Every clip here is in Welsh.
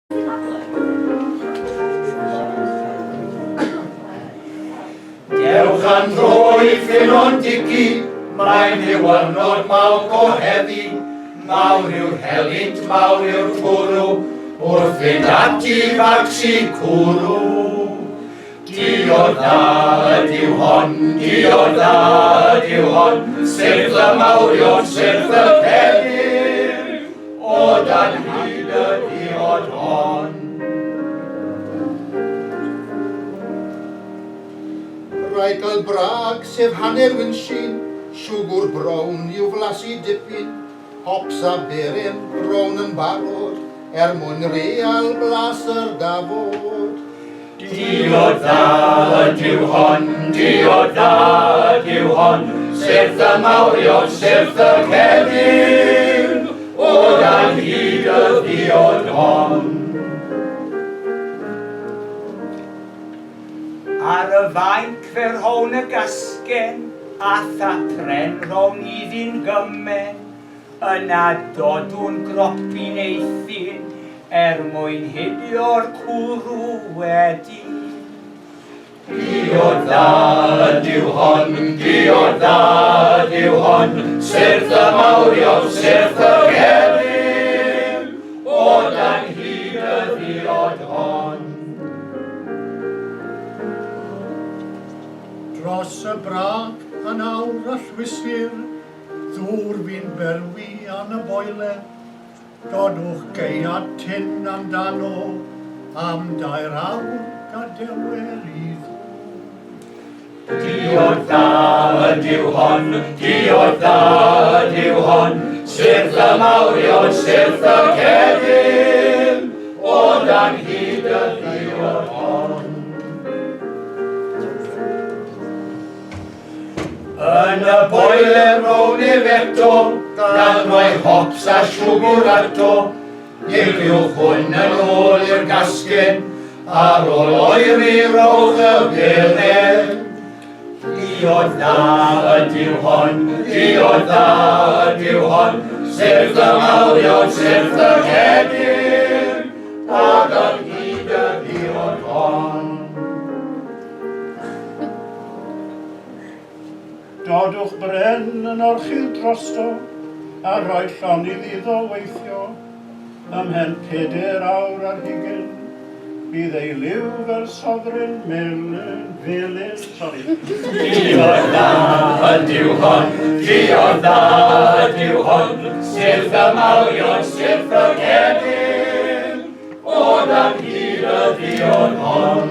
Dewch am dro I Ffynnon Dici, mae'n ddiwrnod mawr o heddi, mawr yw'r helynt, mawr yw'r twrw, wrth fynd ati fagsi cwrw. Diodda ydyw hon, diodda ydyw hon, syrth y mawrion, syrth y celir, o dan hyd y diod hon. Rhaid gael brag sef hanner wynsin, siwgr brown i'w flasu dipyn, hops a beren brown yn barod, mwyn real blas yr dafod. Diodda ydyw hon, diodda ydyw hon, syrth y mawrion, syrth y celir, o dan hyd y diod hon. Ar y fainc fe rhown y gasgen, a thapren rhown iddyn gymen, yna dodwn gropin eithin, mwyn hidio'r cwrw wedi. Diodda ydyw hon, diodda ydyw hon, syrth y mawrion, syrth y celir, o dan hyd y diod hon. Dros y brag yn awr a llwysir, ddŵr fi'n berwi an y boiler, dodwch geiad tin amdano, am 2 awr gadewer I ddŵr. Diodda ydyw hon, diodda ydyw hon, syrth y mawrion, syrth y celir, o dan hyd y diod hon. Yn y boiler rown efeto, gan rhoi hops a siwgr ato, Eiliwch hwn yn ôl i'r gasgen, ar ôl oeri rowch y belen. Diodda ydyw hon, diodda ydyw hon, syrth y mawrion, syrth y celir, o dan hyd y diod hon. Dodwch bren yn orchudd drosto, a rhoi llonydd iddo weithio, ymhen 4 awr ar hugen, bydd ei liw fel sofryn felyn, Diodda ydyw hon, diodda ydyw hon, syrth y mawrion, syrth y celir, o dan hyd y diod hon.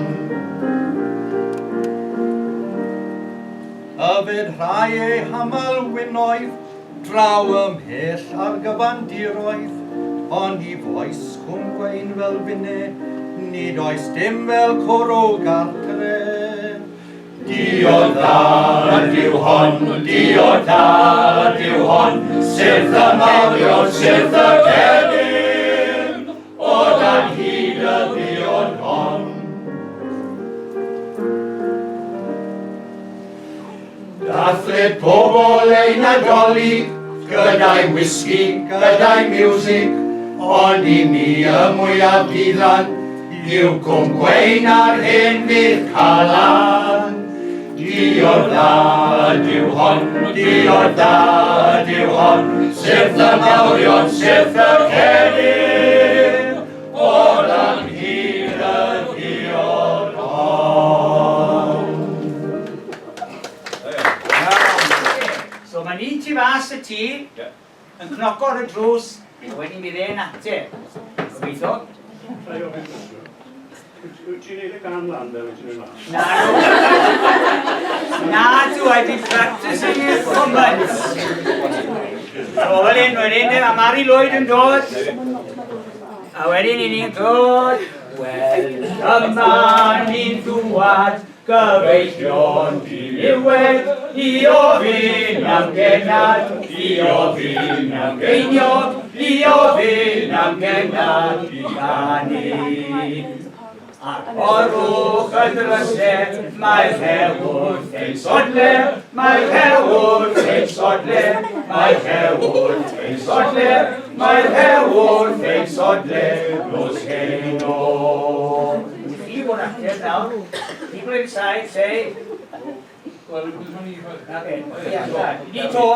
Yfed rhai ei hamal wynoedd, draw ymhell ar gyfandiroedd, ond I foes cwm gwein fel finne, nid oes dim fel cwrw gartre. Diodda ydyw hon, diodda ydyw hon, syrth y mawrion, syrth y celir, o dan hyd y diod hon. Dathlet pobl ein Nadolig, gyda'i whisky, gyda'i music, ond I mi y mwyaf bilan, yw cwm gwein ar hyn fydd calan. Diodda ydyw hon, diodda ydyw hon, syrth y mawrion, syrth y celir, o dan hyd y diod hon. So mae ni ti fas y tŷ, yn cnocor y drws, wedyn mi dde'n ate. Gobeithio. Wyt ti'n neud y gan lan fel wyt ti'n neud Na, I've been practicing it for months. So wedyn, mae Mari Lloyd yn dod. A wedyn I ni'n dod. Wel, yma ni'n dŵad, gyfeillion diwedd, I ofyn am genad, I ofyn am geiniog, I ofyn am genad I ganu. Ac orwch y drysau, mae'r hewwrth ein sodle, mae'r hewwrth ein sodle, Mae'r hewr ein sodler, mae'r hewr ein sodler, nos heno. You want to hear now? People inside say, okay, yeah, Nito.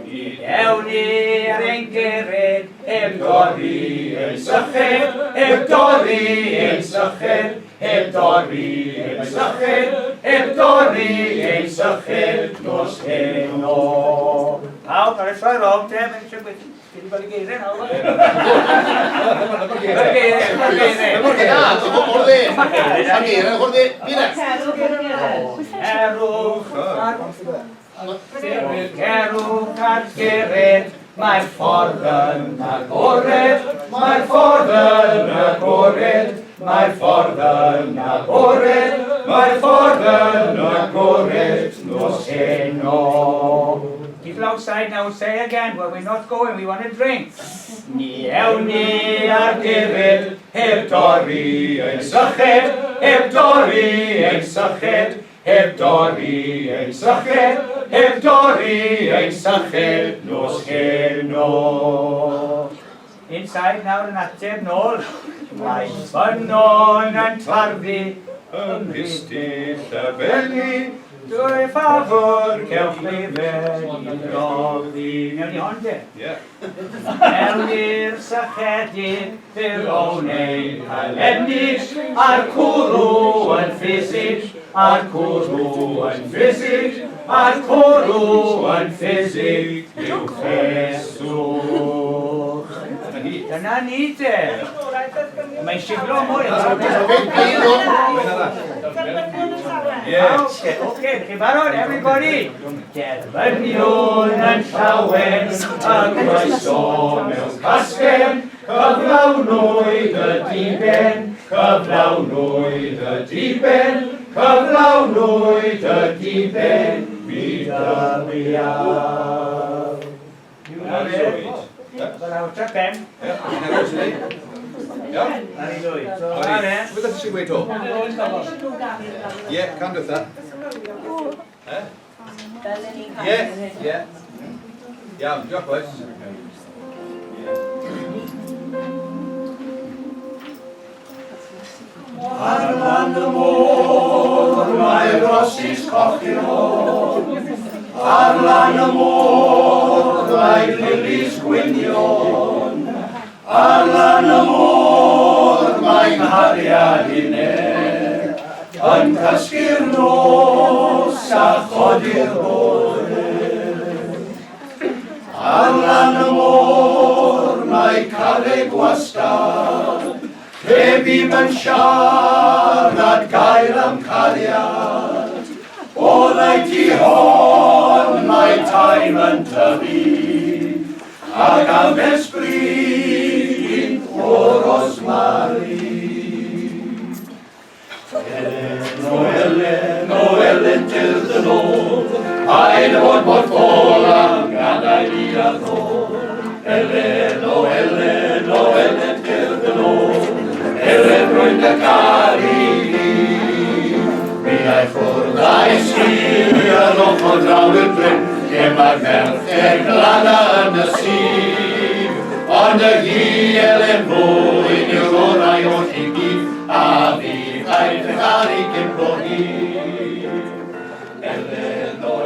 Ewn ni ar ein gered, heb dorri ein syched, heb dorri ein syched, heb dorri ein syched, heb dorri ein syched, nos heno. Pawb ar y troi rownd, te, mae'n siŵr bod ti'n bod i geiriau nawr. Cerwch ar gered, mae'r ffordd yn agored, mae'r ffordd yn agored, mae'r ffordd yn agored, mae'r ffordd yn agored, nos heno. People outside now say again, well, we're not going, we want to drink. Ni ewn ni ar gered, heb dorri ein syched, heb dorri ein syched, heb dorri ein syched, heb dorri ein syched, nos heno. Inside nawr yn ateb nôl, mae ffynon yn tarfu, Ymhystell y beli, drwy ffafwr cewch lefer i roddi. Mewn i hon de? Mewn i'r sychedig, fy'r o'n ein cael ennill, a'r cwrw yn ffisig, a'r cwrw yn ffisig, a'r cwrw yn ffisig, yw Ffeswch. Dyna ni te. Mae'n siglo mwy. Okay, chi barod, everybody? Derbynion yn llawen, a groeso mewn casgen, cyflawnwyd y diben, cyflawnwyd y diben, cyflawnwyd y diben, byd y biaf. Fel awr ta pen. Ar ei ddwy. So, ar e. With the two-way door. Yeah, can do that. Yeah. Yeah, job boys. Ar lan y môr, mae rosys cochi'n hon. Ar lan y môr, mae lilies gwynion. Ar lan y môr, mae nghariad unig. Yn casgu'r nos a chodi'r hwyr. Ar lan y môr, mae carreg wastad. Heb i mewn siarad gael am cariad. Oddai ti hon, mae taim yn tyfu, ac am esbryd o'r osmari. Elen, o Elen, til dy nôl, a ein bod mor ffôl am gadael i a ddôl. Elen, o Elen, til dy nôl, Elen rwy'n y gari. Mi ai ffwrdd a'i sgil ar ochr draw i'r bryn, lle mae'r merched glada yn y sif. Ond y hi Elen fwyn yw'r orau o'r hyn gyd, a fi chael dy gari gymro hi. Elen, o